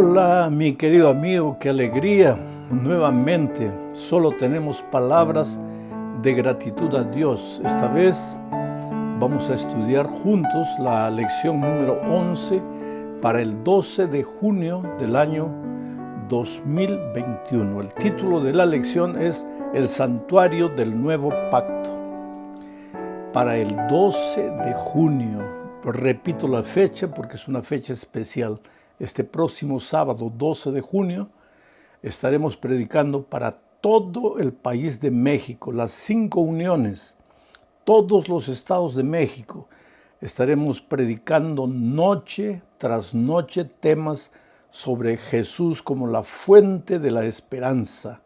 Hola, mi querido amigo, qué alegría. Nuevamente, solo tenemos palabras de gratitud a Dios. Esta vez vamos a estudiar juntos la lección número 11 para el 12 de junio del año 2021. El título de la lección es El Santuario del Nuevo Pacto. Para el 12 de junio, repito la fecha porque es una fecha especial. Este próximo sábado, 12 de junio, estaremos predicando para todo el país de México, las 5 uniones, todos los estados de México. Estaremos predicando noche tras noche temas sobre Jesús como la fuente de la esperanza.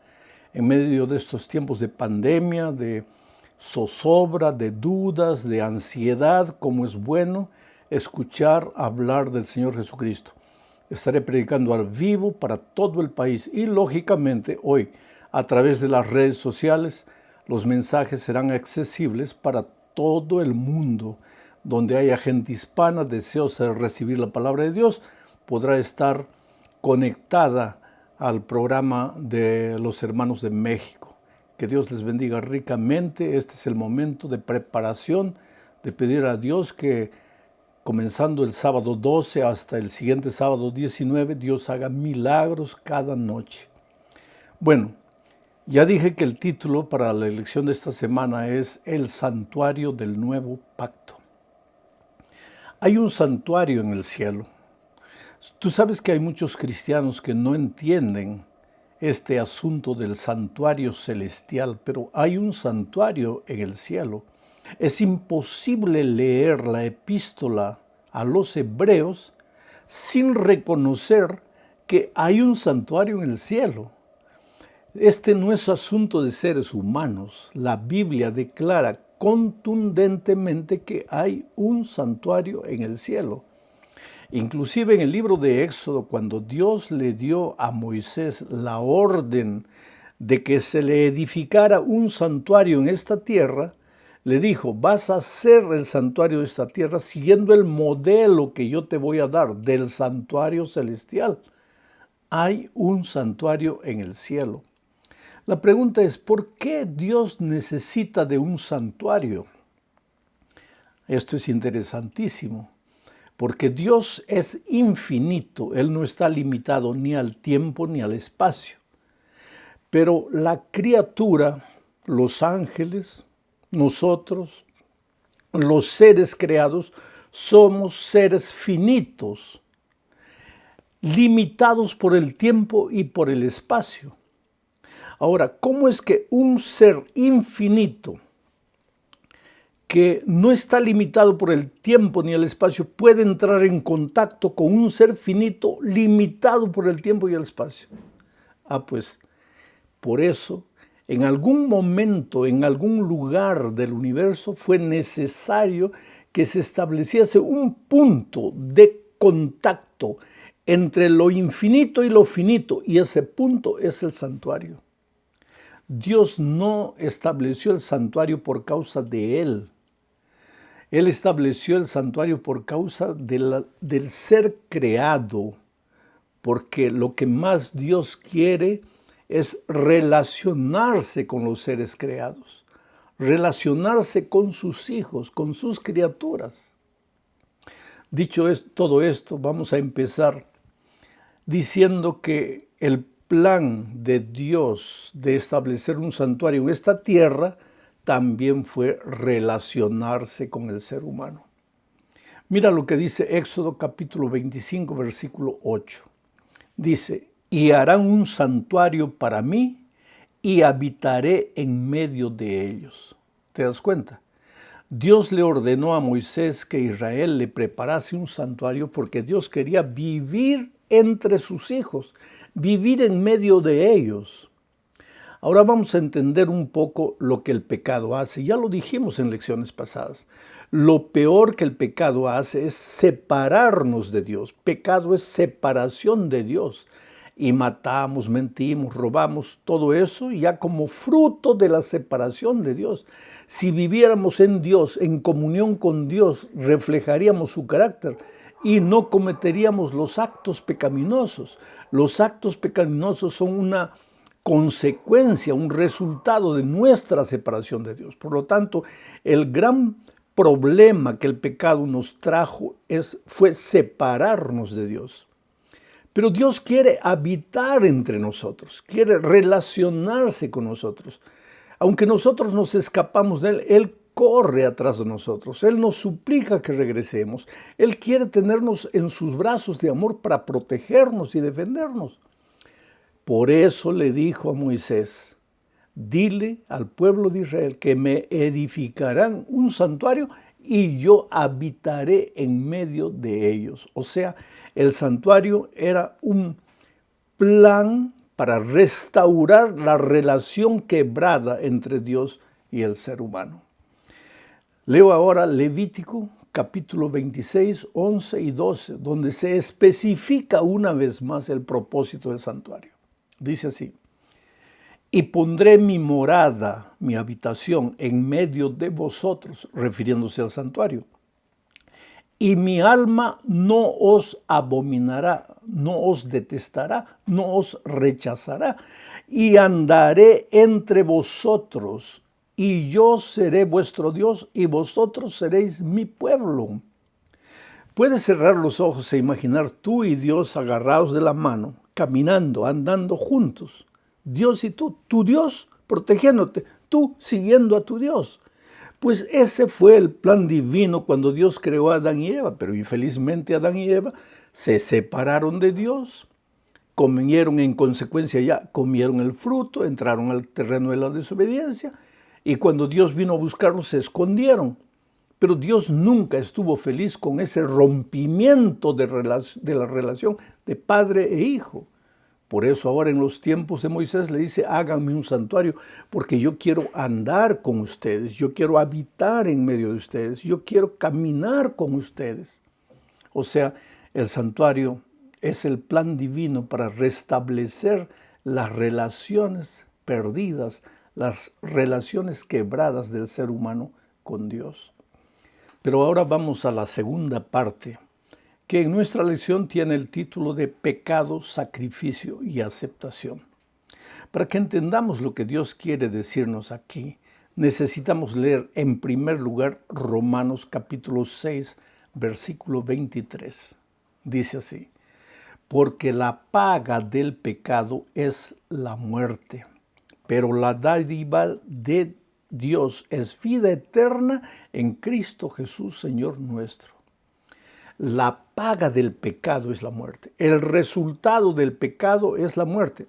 En medio de estos tiempos de pandemia, de zozobra, de dudas, de ansiedad, como es bueno escuchar hablar del Señor Jesucristo. Estaré predicando al vivo para todo el país y lógicamente hoy a través de las redes sociales los mensajes serán accesibles para todo el mundo. Donde haya gente hispana deseosa de recibir la palabra de Dios podrá estar conectada al programa de los hermanos de México. Que Dios les bendiga ricamente. Este es el momento de preparación, de pedir a Dios que comenzando el sábado 12 hasta el siguiente sábado 19, Dios haga milagros cada noche. Bueno, ya dije que el título para la lección de esta semana es El Santuario del Nuevo Pacto. Hay un santuario en el cielo. Tú sabes que hay muchos cristianos que no entienden este asunto del santuario celestial, pero hay un santuario en el cielo. Es imposible leer la epístola a los hebreos sin reconocer que hay un santuario en el cielo. Este no es asunto de seres humanos. La Biblia declara contundentemente que hay un santuario en el cielo. Inclusive en el libro de Éxodo, cuando Dios le dio a Moisés la orden de que se le edificara un santuario en esta tierra, le dijo, vas a hacer el santuario de esta tierra siguiendo el modelo que yo te voy a dar del santuario celestial. Hay un santuario en el cielo. La pregunta es, ¿por qué Dios necesita de un santuario? Esto es interesantísimo, porque Dios es infinito. Él no está limitado ni al tiempo ni al espacio. Pero la criatura, los ángeles, nosotros, los seres creados, somos seres finitos, limitados por el tiempo y por el espacio. Ahora, ¿cómo es que un ser infinito, que no está limitado por el tiempo ni el espacio, puede entrar en contacto con un ser finito limitado por el tiempo y el espacio? Pues por eso, en algún momento, en algún lugar del universo, fue necesario que se estableciese un punto de contacto entre lo infinito y lo finito, y ese punto es el santuario. Dios no estableció el santuario por causa de Él. Él estableció el santuario por causa del ser creado, porque lo que más Dios quiere es relacionarse con los seres creados, relacionarse con sus hijos, con sus criaturas. Dicho todo esto, vamos a empezar diciendo que el plan de Dios de establecer un santuario en esta tierra también fue relacionarse con el ser humano. Mira lo que dice Éxodo capítulo 25, versículo 8. Dice, y harán un santuario para mí y habitaré en medio de ellos. ¿Te das cuenta? Dios le ordenó a Moisés que Israel le preparase un santuario porque Dios quería vivir entre sus hijos, vivir en medio de ellos. Ahora vamos a entender un poco lo que el pecado hace. Ya lo dijimos en lecciones pasadas. Lo peor que el pecado hace es separarnos de Dios. Pecado es separación de Dios. Y matamos, mentimos, robamos, todo eso ya como fruto de la separación de Dios. Si viviéramos en Dios, en comunión con Dios, reflejaríamos su carácter y no cometeríamos los actos pecaminosos. Los actos pecaminosos son una consecuencia, un resultado de nuestra separación de Dios. Por lo tanto, el gran problema que el pecado nos trajo fue separarnos de Dios. Pero Dios quiere habitar entre nosotros, quiere relacionarse con nosotros. Aunque nosotros nos escapamos de Él, Él corre atrás de nosotros. Él nos suplica que regresemos. Él quiere tenernos en sus brazos de amor para protegernos y defendernos. Por eso le dijo a Moisés, dile al pueblo de Israel que me edificarán un santuario y yo habitaré en medio de ellos. O sea, el santuario era un plan para restaurar la relación quebrada entre Dios y el ser humano. Leo ahora Levítico capítulo 26, 11 y 12, donde se especifica una vez más el propósito del santuario. Dice así, y pondré mi morada, mi habitación en medio de vosotros, refiriéndose al santuario. Y mi alma no os abominará, no os detestará, no os rechazará. Y andaré entre vosotros, y yo seré vuestro Dios, y vosotros seréis mi pueblo. Puedes cerrar los ojos e imaginar tú y Dios agarrados de la mano, caminando, andando juntos. Dios y tú, tu Dios protegiéndote, tú siguiendo a tu Dios. Pues ese fue el plan divino cuando Dios creó a Adán y Eva, pero infelizmente Adán y Eva se separaron de Dios, comieron en consecuencia comieron el fruto, entraron al terreno de la desobediencia y cuando Dios vino a buscarlos se escondieron. Pero Dios nunca estuvo feliz con ese rompimiento de la relación de padre e hijo. Por eso ahora en los tiempos de Moisés le dice, háganme un santuario, porque yo quiero andar con ustedes, yo quiero habitar en medio de ustedes, yo quiero caminar con ustedes. O sea, el santuario es el plan divino para restablecer las relaciones perdidas, las relaciones quebradas del ser humano con Dios. Pero ahora vamos a la segunda parte, que en nuestra lección tiene el título de pecado, sacrificio y aceptación. Para que entendamos lo que Dios quiere decirnos aquí, necesitamos leer en primer lugar Romanos capítulo 6, versículo 23. Dice así, porque la paga del pecado es la muerte, pero la dádiva de Dios es vida eterna en Cristo Jesús, Señor nuestro. La paga del pecado es la muerte. El resultado del pecado es la muerte.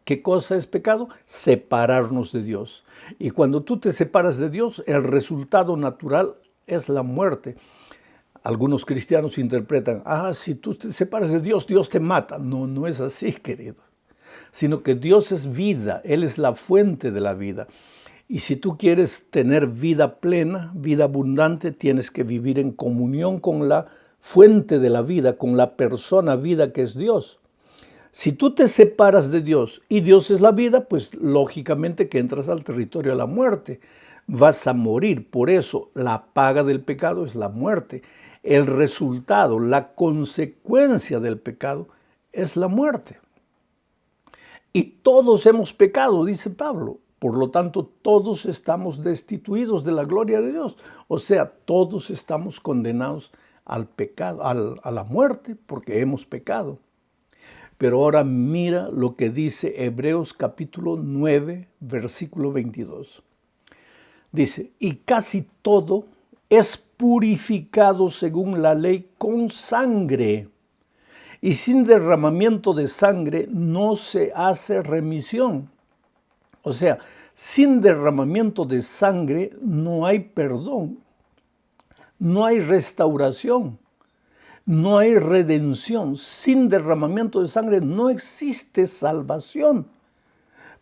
¿Qué cosa es pecado? Separarnos de Dios. Y cuando tú te separas de Dios, el resultado natural es la muerte. Algunos cristianos interpretan, si tú te separas de Dios, Dios te mata. No, no es así, querido. Sino que Dios es vida, Él es la fuente de la vida. Y si tú quieres tener vida plena, vida abundante, tienes que vivir en comunión con la fuente de la vida, con la persona vida que es Dios. Si tú te separas de Dios y Dios es la vida, pues lógicamente que entras al territorio de la muerte. Vas a morir. Por eso la paga del pecado es la muerte. El resultado, la consecuencia del pecado es la muerte. Y todos hemos pecado, dice Pablo. Por lo tanto, todos estamos destituidos de la gloria de Dios. O sea, todos estamos condenados al pecado, a la muerte, porque hemos pecado. Pero ahora mira lo que dice Hebreos capítulo 9, versículo 22. Dice, y casi todo es purificado según la ley con sangre. Y sin derramamiento de sangre no se hace remisión. O sea, sin derramamiento de sangre no hay perdón, no hay restauración, no hay redención. Sin derramamiento de sangre no existe salvación,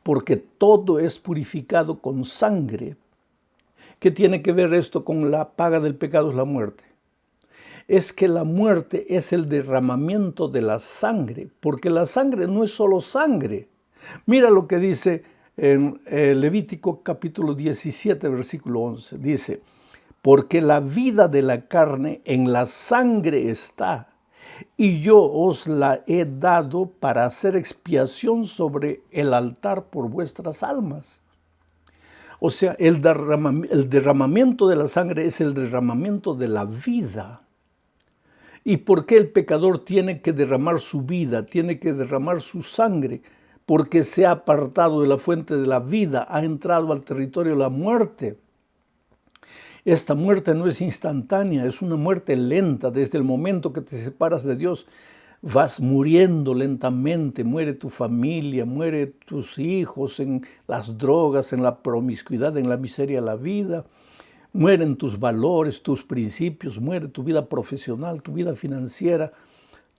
porque todo es purificado con sangre. ¿Qué tiene que ver esto con la paga del pecado? Es la muerte. Es que la muerte es el derramamiento de la sangre, porque la sangre no es solo sangre. Mira lo que dice en Levítico capítulo 17, versículo 11. Dice, porque la vida de la carne en la sangre está, y yo os la he dado para hacer expiación sobre el altar por vuestras almas. O sea, el derramamiento de la sangre es el derramamiento de la vida. ¿Y por qué el pecador tiene que derramar su vida, tiene que derramar su sangre? Porque se ha apartado de la fuente de la vida, ha entrado al territorio de la muerte. Esta muerte no es instantánea, es una muerte lenta. Desde el momento que te separas de Dios, vas muriendo lentamente. Muere tu familia, muere tus hijos en las drogas, en la promiscuidad, en la miseria de la vida. Mueren tus valores, tus principios, muere tu vida profesional, tu vida financiera.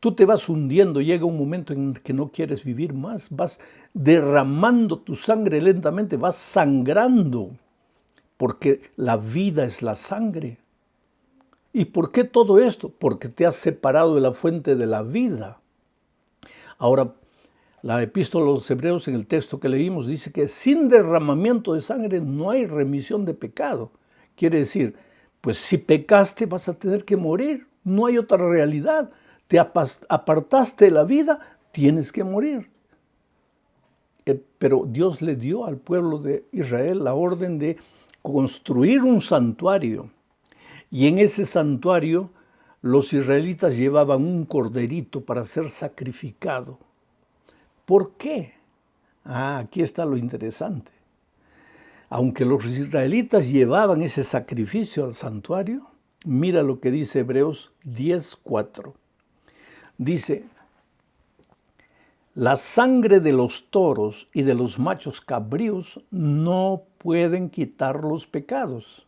Tú te vas hundiendo, llega un momento en que no quieres vivir más. Vas derramando tu sangre lentamente, vas sangrando. Porque la vida es la sangre. ¿Y por qué todo esto? Porque te has separado de la fuente de la vida. Ahora, la epístola a los Hebreos en el texto que leímos dice que sin derramamiento de sangre no hay remisión de pecado. Quiere decir, pues si pecaste vas a tener que morir. No hay otra realidad. Te apartaste de la vida, tienes que morir. Pero Dios le dio al pueblo de Israel la orden de construir un santuario, y en ese santuario los israelitas llevaban un corderito para ser sacrificado. ¿Por qué? Aquí está lo interesante. Aunque los israelitas llevaban ese sacrificio al santuario, mira lo que dice Hebreos 10:4. Dice: la sangre de los toros y de los machos cabríos no pueden quitar los pecados.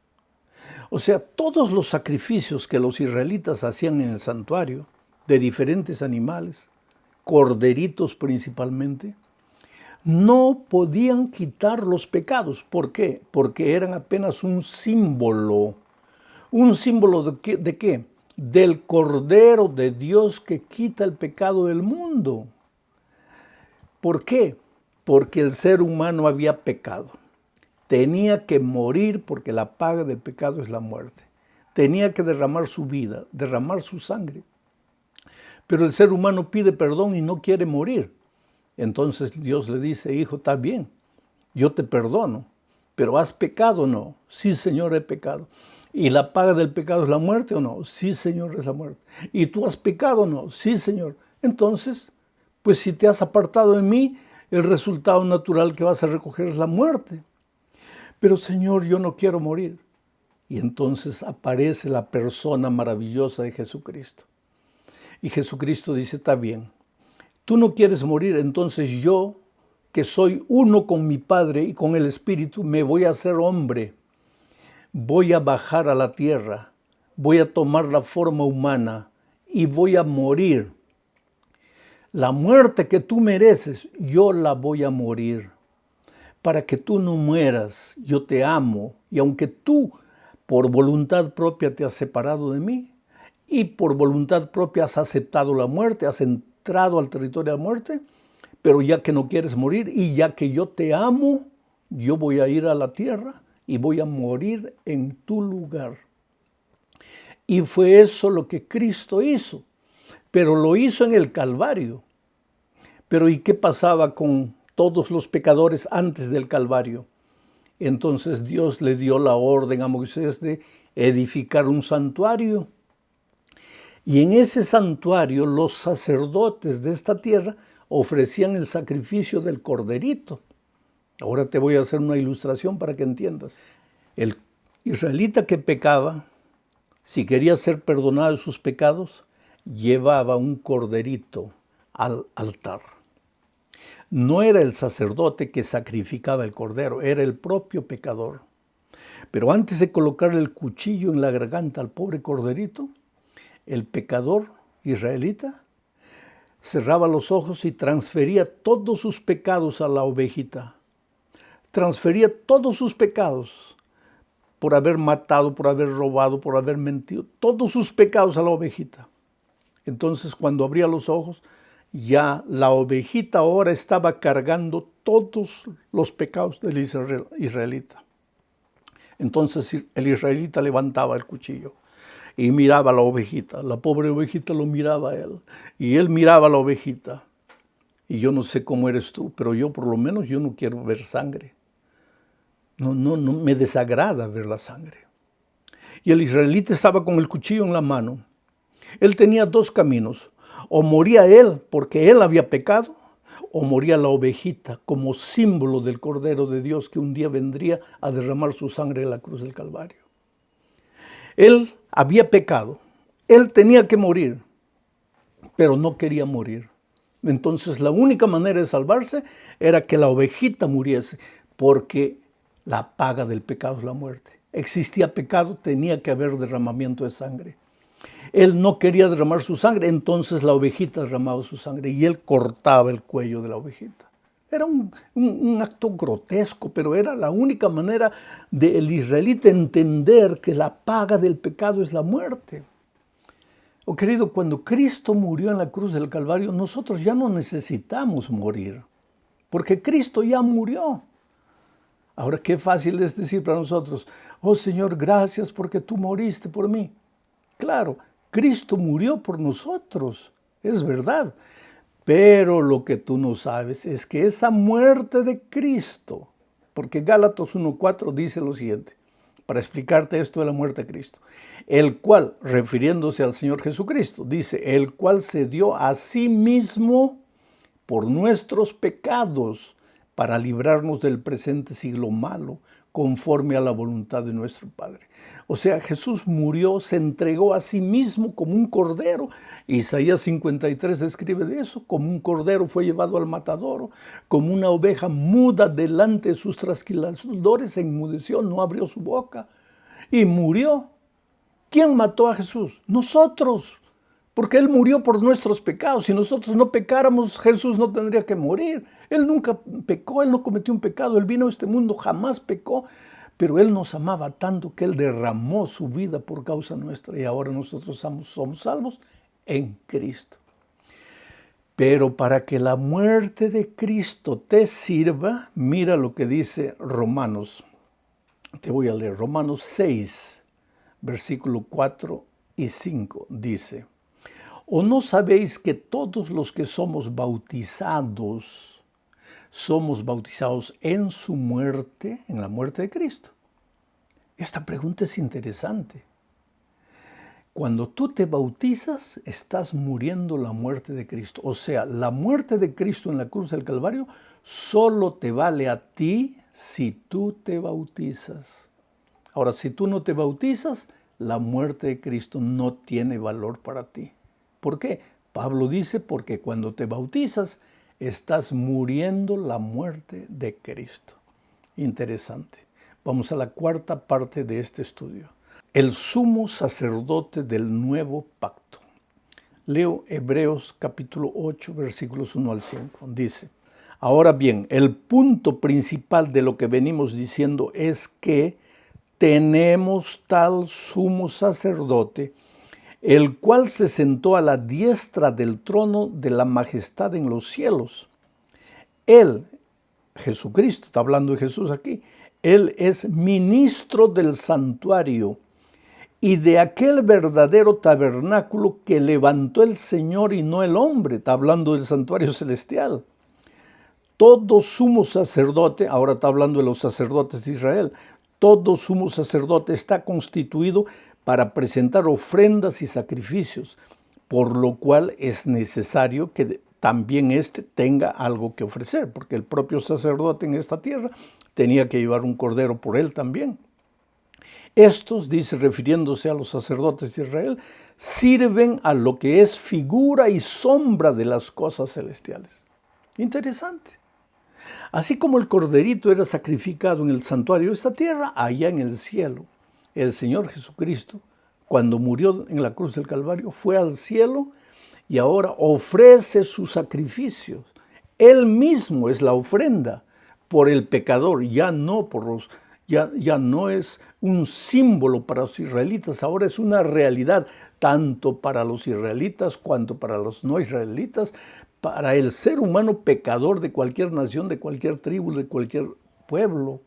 O sea, todos los sacrificios que los israelitas hacían en el santuario, de diferentes animales, corderitos principalmente, no podían quitar los pecados. ¿Por qué? Porque eran apenas un símbolo. ¿Un símbolo de qué? Del Cordero de Dios que quita el pecado del mundo. ¿Por qué? Porque el ser humano había pecado. Tenía que morir porque la paga del pecado es la muerte. Tenía que derramar su vida, derramar su sangre. Pero el ser humano pide perdón y no quiere morir. Entonces Dios le dice: hijo, está bien, yo te perdono, pero ¿has pecado o no? Sí, Señor, he pecado. ¿Y la paga del pecado es la muerte o no? Sí, Señor, es la muerte. ¿Y tú has pecado o no? Sí, Señor. Entonces, pues si te has apartado de mí, el resultado natural que vas a recoger es la muerte. Pero Señor, yo no quiero morir. Y entonces aparece la persona maravillosa de Jesucristo. Y Jesucristo dice: está bien, tú no quieres morir, entonces yo, que soy uno con mi Padre y con el Espíritu, me voy a hacer hombre. Voy a bajar a la tierra, voy a tomar la forma humana y voy a morir. La muerte que tú mereces, yo la voy a morir. Para que tú no mueras, yo te amo. Y aunque tú por voluntad propia te has separado de mí y por voluntad propia has aceptado la muerte, has entrado al territorio de la muerte, pero ya que no quieres morir y ya que yo te amo, yo voy a ir a la tierra y voy a morir en tu lugar. Y fue eso lo que Cristo hizo, pero lo hizo en el Calvario. Pero ¿y qué pasaba con todos los pecadores antes del Calvario? Entonces Dios le dio la orden a Moisés de edificar un santuario. Y en ese santuario los sacerdotes de esta tierra ofrecían el sacrificio del corderito. Ahora te voy a hacer una ilustración para que entiendas. El israelita que pecaba, si quería ser perdonado de sus pecados, llevaba un corderito al altar. No era el sacerdote que sacrificaba el cordero, era el propio pecador. Pero antes de colocar el cuchillo en la garganta al pobre corderito, el pecador israelita cerraba los ojos y transfería todos sus pecados a la ovejita. Transfería todos sus pecados por haber matado, por haber robado, por haber mentido, todos sus pecados a la ovejita. Entonces, cuando abría los ojos, ya la ovejita ahora estaba cargando todos los pecados del israelita. Entonces el israelita levantaba el cuchillo y miraba a la ovejita. La pobre ovejita lo miraba a él y él miraba a la ovejita. Y yo no sé cómo eres tú, pero yo por lo menos yo no quiero ver sangre. No, me desagrada ver la sangre. Y el israelita estaba con el cuchillo en la mano. Él tenía dos caminos. O moría él porque él había pecado, o moría la ovejita como símbolo del Cordero de Dios que un día vendría a derramar su sangre en la cruz del Calvario. Él había pecado. Él tenía que morir, pero no quería morir. Entonces la única manera de salvarse era que la ovejita muriese, porque la paga del pecado es la muerte. Existía pecado, tenía que haber derramamiento de sangre. Él no quería derramar su sangre, entonces la ovejita derramaba su sangre y él cortaba el cuello de la ovejita. Era un acto grotesco, pero era la única manera del israelita entender que la paga del pecado es la muerte. Oh, querido, cuando Cristo murió en la cruz del Calvario, nosotros ya no necesitamos morir, porque Cristo ya murió. Ahora, qué fácil es decir para nosotros, oh Señor, gracias porque tú moriste por mí. Claro, Cristo murió por nosotros, es verdad. Pero lo que tú no sabes es que esa muerte de Cristo, porque Gálatas 1:4 dice lo siguiente, para explicarte esto de la muerte de Cristo, el cual, refiriéndose al Señor Jesucristo, dice, el cual se dio a sí mismo por nuestros pecados para librarnos del presente siglo malo, conforme a la voluntad de nuestro Padre. O sea, Jesús murió, se entregó a sí mismo como un cordero. Isaías 53 describe de eso, como un cordero fue llevado al matadero, como una oveja muda delante de sus trasquiladores, se enmudeció, no abrió su boca y murió. ¿Quién mató a Jesús? Nosotros, porque Él murió por nuestros pecados. Si nosotros no pecáramos, Jesús no tendría que morir. Él nunca pecó, Él no cometió un pecado, Él vino a este mundo, jamás pecó, pero Él nos amaba tanto que Él derramó su vida por causa nuestra y ahora nosotros somos salvos en Cristo. Pero para que la muerte de Cristo te sirva, mira lo que dice Romanos. Te voy a leer, Romanos 6, versículo 4 y 5, dice, ¿o no sabéis que todos los que somos bautizados en su muerte, en la muerte de Cristo? Esta pregunta es interesante. Cuando tú te bautizas, estás muriendo la muerte de Cristo. O sea, la muerte de Cristo en la cruz del Calvario solo te vale a ti si tú te bautizas. Ahora, si tú no te bautizas, la muerte de Cristo no tiene valor para ti. ¿Por qué? Pablo dice, porque cuando te bautizas, estás muriendo la muerte de Cristo. Interesante. Vamos a la cuarta parte de este estudio. El sumo sacerdote del nuevo pacto. Leo Hebreos capítulo 8, versículos 1 al 5. Dice, ahora bien, el punto principal de lo que venimos diciendo es que tenemos tal sumo sacerdote, el cual se sentó a la diestra del trono de la majestad en los cielos. Él, Jesucristo, está hablando de Jesús aquí, Él es ministro del santuario y de aquel verdadero tabernáculo que levantó el Señor y no el hombre. Está hablando del santuario celestial. Todo sumo sacerdote, ahora está hablando de los sacerdotes de Israel, todo sumo sacerdote está constituido para presentar ofrendas y sacrificios, por lo cual es necesario que también éste tenga algo que ofrecer, porque el propio sacerdote en esta tierra tenía que llevar un cordero por él también. Estos, dice, refiriéndose a los sacerdotes de Israel, sirven a lo que es figura y sombra de las cosas celestiales. Interesante. Así como el corderito era sacrificado en el santuario de esta tierra, allá en el cielo, el Señor Jesucristo, cuando murió en la cruz del Calvario, fue al cielo y ahora ofrece sus sacrificios. Él mismo es la ofrenda por el pecador, ya no es un símbolo para los israelitas, ahora es una realidad tanto para los israelitas cuanto para los no israelitas, para el ser humano pecador de cualquier nación, de cualquier tribu, de cualquier pueblo.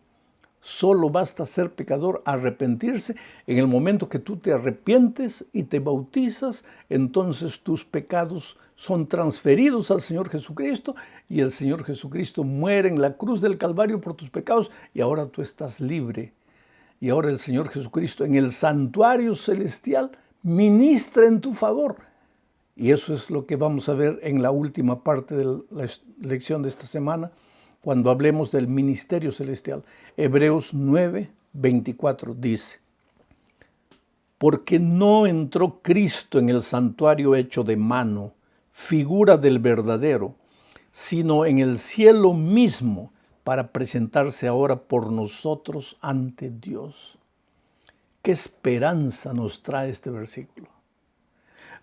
Solo basta ser pecador, arrepentirse. En el momento que tú te arrepientes y te bautizas, entonces tus pecados son transferidos al Señor Jesucristo y el Señor Jesucristo muere en la cruz del Calvario por tus pecados y ahora tú estás libre. Y ahora el Señor Jesucristo en el santuario celestial ministra en tu favor. Y eso es lo que vamos a ver en la última parte de la lección de esta semana, cuando hablemos del ministerio celestial. Hebreos 9:24 dice: porque no entró Cristo en el santuario hecho de mano, figura del verdadero, sino en el cielo mismo, para presentarse ahora por nosotros ante Dios. ¿Qué esperanza nos trae este versículo?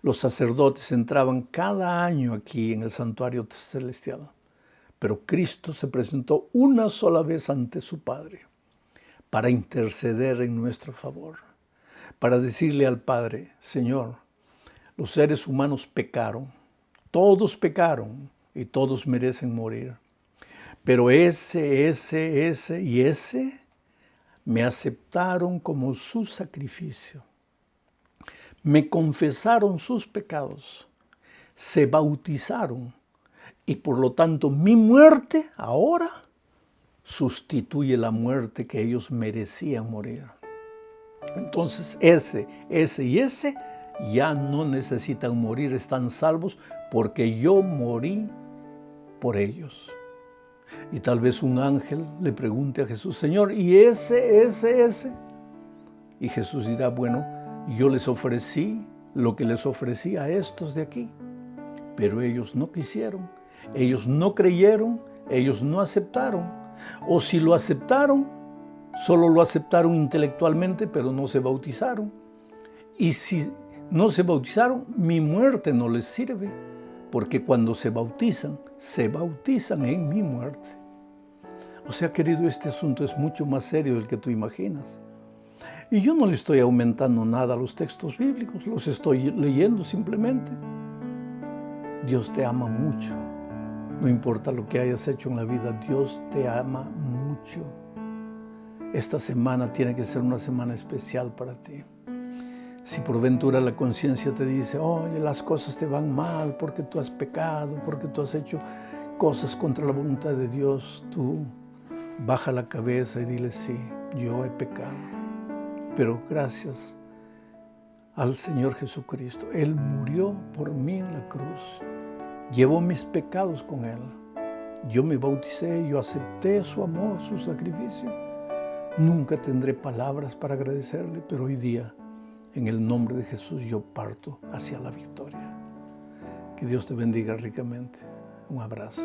Los sacerdotes entraban cada año aquí en el santuario celestial, pero Cristo se presentó una sola vez ante su Padre para interceder en nuestro favor, para decirle al Padre: Señor, los seres humanos pecaron, todos pecaron y todos merecen morir, pero ese y ese me aceptaron como su sacrificio. Me confesaron sus pecados, se bautizaron y por lo tanto mi muerte ahora sustituye la muerte que ellos merecían morir. Entonces ese y ese ya no necesitan morir, están salvos porque yo morí por ellos. Y tal vez un ángel le pregunte a Jesús: Señor, ¿y ese? Y Jesús dirá: bueno, yo les ofrecí lo que les ofrecí a estos de aquí, pero ellos no quisieron, ellos no creyeron, ellos no aceptaron. O si lo aceptaron, solo lo aceptaron intelectualmente, pero no se bautizaron. Y si no se bautizaron, mi muerte no les sirve, porque cuando se bautizan en mi muerte. O sea, querido, este asunto es mucho más serio del que tú imaginas. Y yo no le estoy aumentando nada a los textos bíblicos, los estoy leyendo simplemente. Dios te ama mucho. No importa lo que hayas hecho en la vida, Dios te ama mucho. Esta semana tiene que ser una semana especial para ti. Si por ventura la conciencia te dice: oye, las cosas te van mal porque tú has pecado, porque tú has hecho cosas contra la voluntad de Dios, tú baja la cabeza y dile: sí, yo he pecado. Pero gracias al Señor Jesucristo, Él murió por mí en la cruz. Llevó mis pecados con Él. Yo me bauticé, yo acepté su amor, su sacrificio. Nunca tendré palabras para agradecerle, pero hoy día, en el nombre de Jesús, yo parto hacia la victoria. Que Dios te bendiga ricamente. Un abrazo.